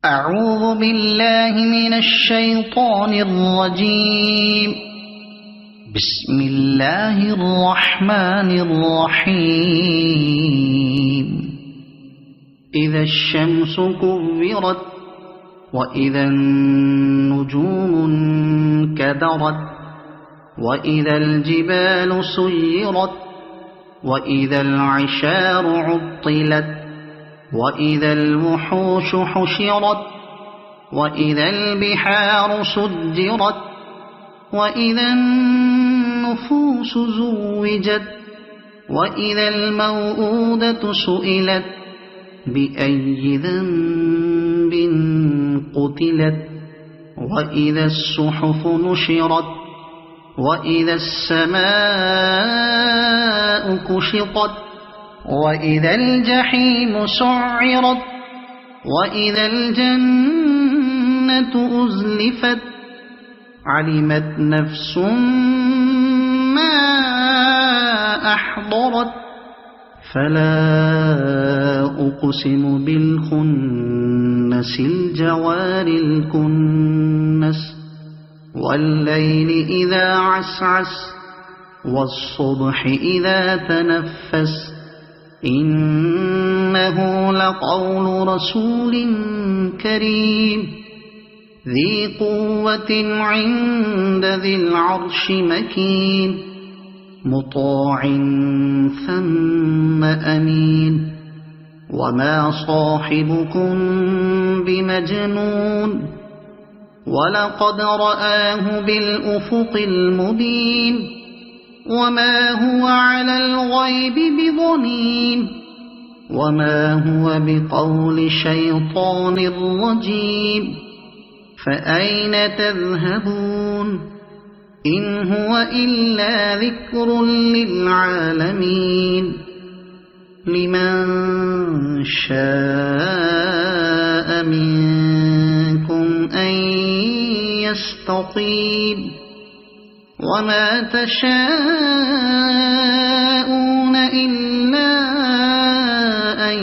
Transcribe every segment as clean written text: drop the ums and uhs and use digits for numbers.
أعوذ بالله من الشيطان الرجيم. بسم الله الرحمن الرحيم. إذا الشمس كورت وإذا النجوم انكدرت وإذا الجبال سيرت وإذا العشار عطلت وإذا الوحوش حشرت وإذا البحار سجرت وإذا النفوس زوجت وإذا الموءودة سئلت بأي ذنب قتلت وإذا الصحف نشرت وإذا السماء كشطت وإذا الجحيم سعرت وإذا الجنة أزلفت علمت نفس ما أحضرت فلا أقسم بالخنس الجوار الكنس والليل إذا عسعس والصبح إذا تنفس إنه لقول رسول كريم ذي قوة عند ذي العرش مكين مطاع ثم أمين وما صاحبكم بمجنون ولقد رآه بالأفق المبين وما هو على الغيب بضنين وما هو بقول شيطان رجيم فأين تذهبون إن هو إلا ذكر للعالمين لمن شاء منكم أن يستقيم وما تشاءون إلا أن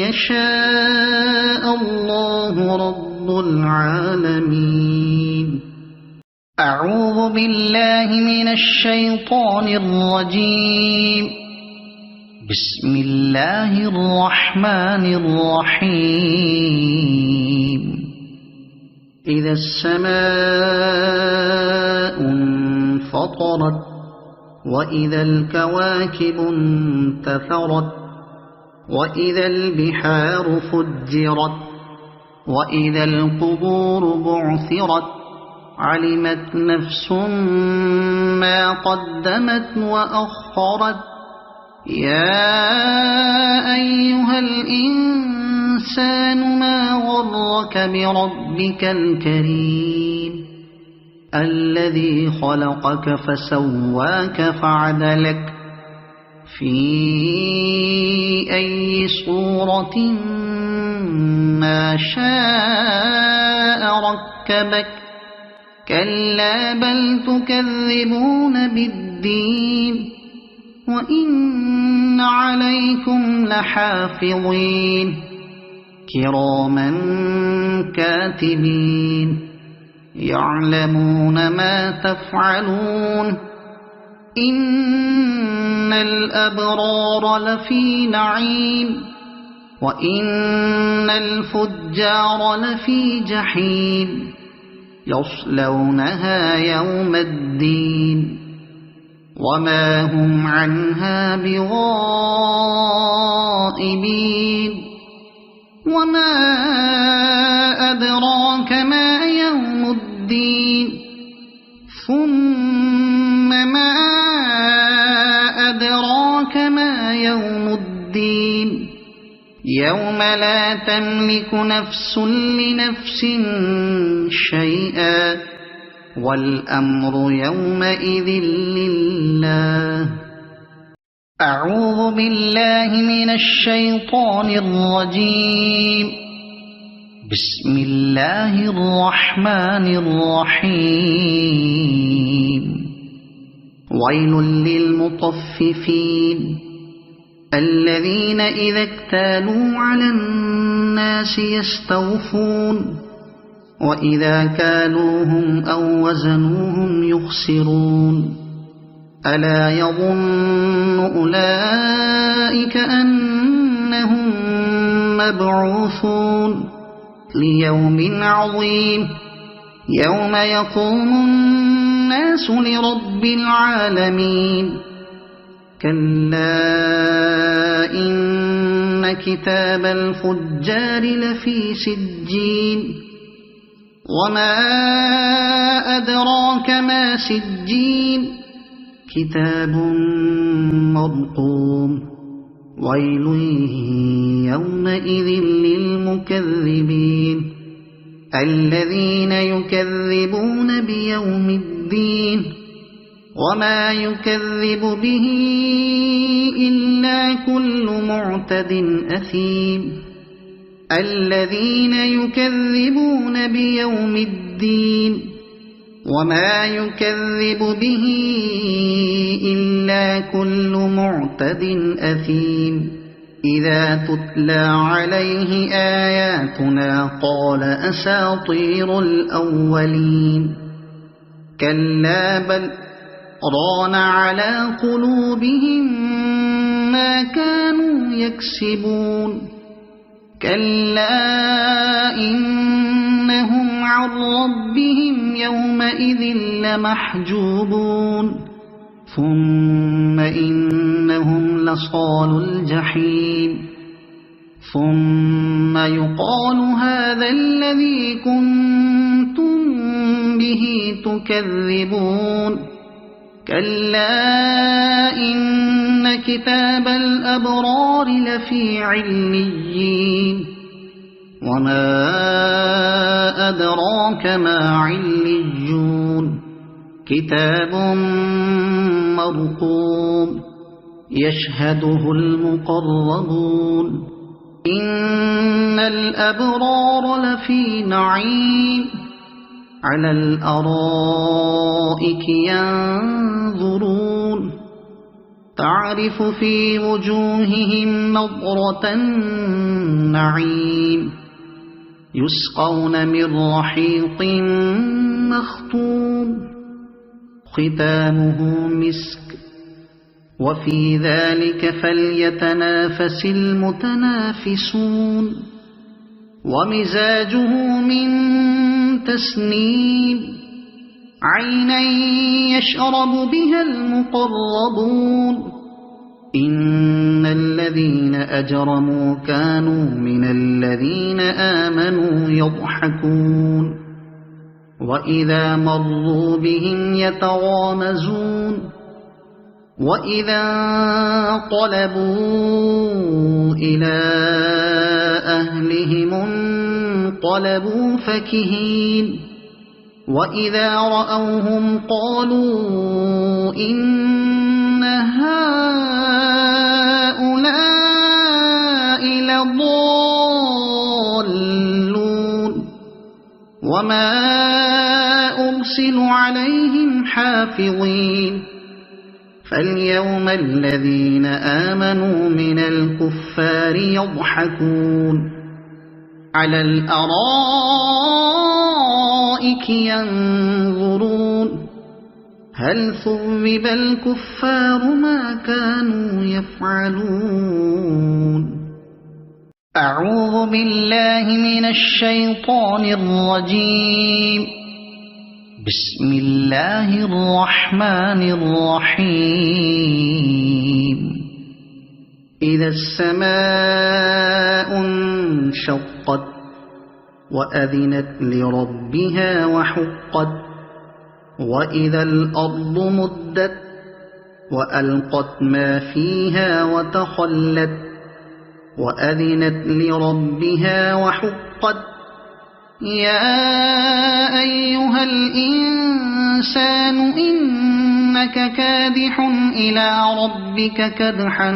يشاء الله رب العالمين. أعوذ بالله من الشيطان الرجيم. بسم الله الرحمن الرحيم. إذا السماء انفطرت وإذا الكواكب انتثرت وإذا البحار فجرت وإذا القبور بعثرت علمت نفس ما قدمت وأخرت يا أيها الإنسان ما غرك بربك الكريم الذي خلقك فسواك فعدلك في أي صورة ما شاء ركبك كلا بل تكذبون بالدين وإن عليكم لحافظين كراما كاتبين يعلمون ما تفعلون إن الأبرار لفي نعيم وإن الفجار لفي جحيم يصلونها يوم الدين وما هم عنها بغائبين وما أدراك ما يوم الدين ثم ما أدراك ما يوم الدين يوم لا تملك نفس لنفس شيئا والأمر يومئذ لله. أعوذ بالله من الشيطان الرجيم. بسم الله الرحمن الرحيم. ويل للمطففين الذين إذا اكتالوا على الناس الناس يستوفون وإذا كالوهم أو وزنوهم يخسرون ألا يظن أولئك أنهم مبعوثون ليوم عظيم يوم يقوم الناس لرب العالمين كلا إن كتاب الفجار لفي سجين وما أدراك ما سجين كتاب مرقوم ويل يومئذ للمكذبين الذين يكذبون بيوم الدين وما يكذب به إلا كل معتد أثيم الذين يكذبون بيوم الدين وما يكذب به إلا كل معتد أثيم إذا تتلى عليه آياتنا قال أساطير الأولين كلا بل ران على قلوبهم ما كانوا يكسبون كلا إنهم عن ربهم يومئذ لمحجوبون ثم إنهم لصالو الجحيم ثم يقال هذا الذي كنتم به تكذبون كلا إن كتاب الأبرار لفي عليين وما أدراك ما عليون كتاب مرقوم يشهده المقربون إن الأبرار لفي نعيم على الأرائك ينظرون تعرف في وجوههم نضرة النعيم يسقون من رحيق مختوم ختامه مسك وفي ذلك فليتنافس المتنافسون ومزاجه من تسنيم عينا يشرب بها المقربون إن الذين أجرموا كانوا من الذين آمنوا يضحكون وإذا مروا بهم يتغامزون وإذا انقلبوا إلى أهلهم انقلبوا فكهين وإذا رأوهم قالوا إن هؤلاء لضالون وما أرسلوا عليهم حافظين فاليوم الذين آمنوا من الكفار يضحكون على الأرائك ينظرون هل ثوب الكفار ما كانوا يفعلون أعوذ بالله من الشيطان الرجيم بسم الله الرحمن الرحيم إذا السماء انشقت وأذنت لربها وحقت وإذا الأرض مدت وألقت ما فيها وتخلت وأذنت لربها وحقت يا أيها الإنسان إنك كادح إلى ربك كدحا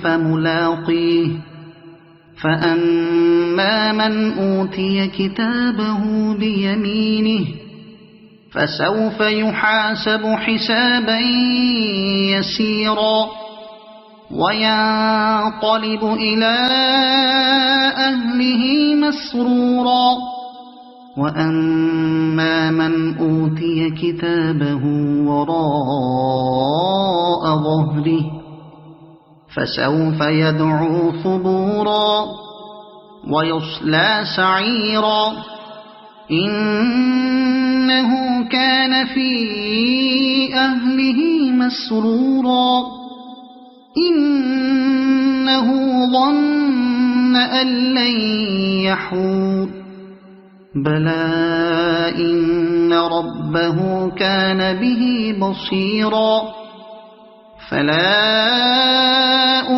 فملاقيه فأما من أوتي كتابه بيمينه فسوف يحاسب حسابا يسيرا وينقلب إلى أهله مسرورا وأما من أوتي كتابه وراء ظهره فسوف يدعو ثبورا ويصلى سعيرا إنه كان في أهله مسرورا إنه ظن أن لن يحور بلى إن ربه كان به بصيرا فلا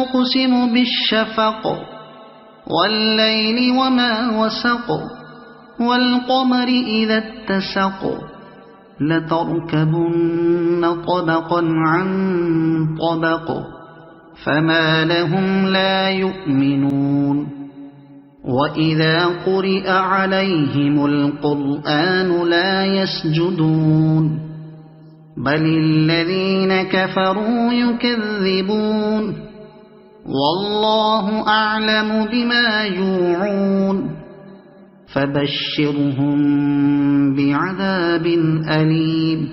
أقسم بالشفق والليل وما وسق والقمر إذا اتسق لتركبن طبقا عن طبق فما لهم لا يؤمنون وإذا قرئ عليهم القرآن لا يسجدون بل الذين كفروا يكذبون والله أعلم بما يوعون فبشرهم بعذاب أليم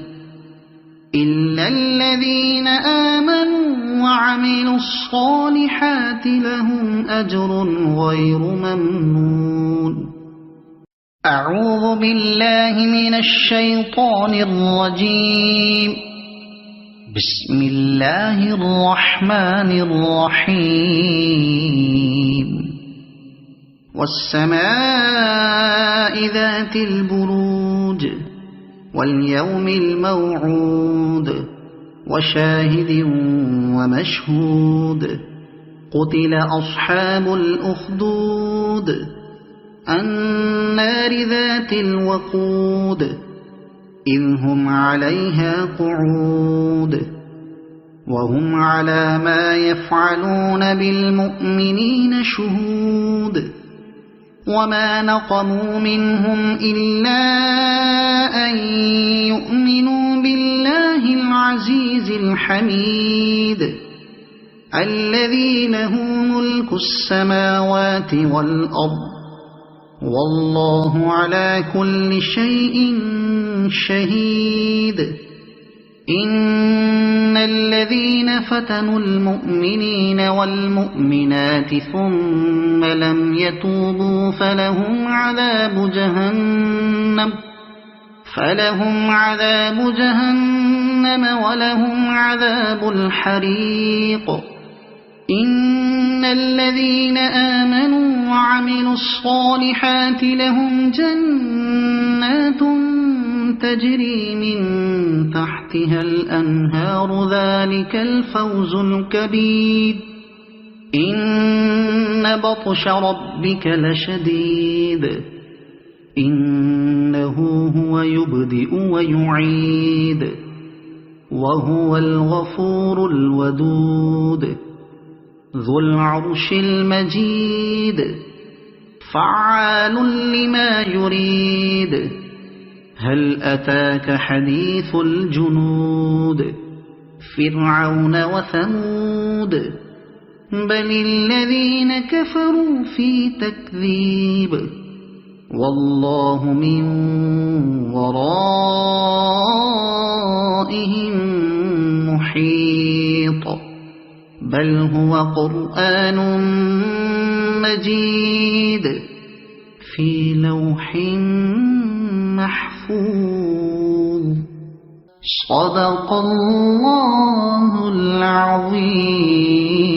إلا الذين آمنوا وعملوا الصالحات لهم أجر غير ممنون أعوذ بالله من الشيطان الرجيم بسم الله الرحمن الرحيم والسماء ذات البروج واليوم الموعود وشاهد ومشهود قتل أصحاب الأخدود النار ذات الوقود إذ هم عليها قعود وهم على ما يفعلون بالمؤمنين شهود وما نقموا منهم إلا أن يؤمنوا بالله العزيز الحميد الذي له ملك السماوات والأرض والله على كل شيء شهيد إن الذين فتنوا المؤمنين والمؤمنات ثم لم يتوبوا فلهم عذاب جهنم ولهم عذاب الحريق إن الذين آمنوا وعملوا الصالحات لهم جنات تجري من تحتها الأنهار ذلك الفوز الكبير إن بطش ربك لشديد إنه هو يبدئ ويعيد وهو الغفور الودود ذو العرش المجيد فعال لما يريد هل أتاك حديث الجنود فرعون وثمود بل الذين كفروا في تكذيب والله من ورائهم محيط بل هو قرآن مجيد في لوح محفوظ صدق الله العظيم.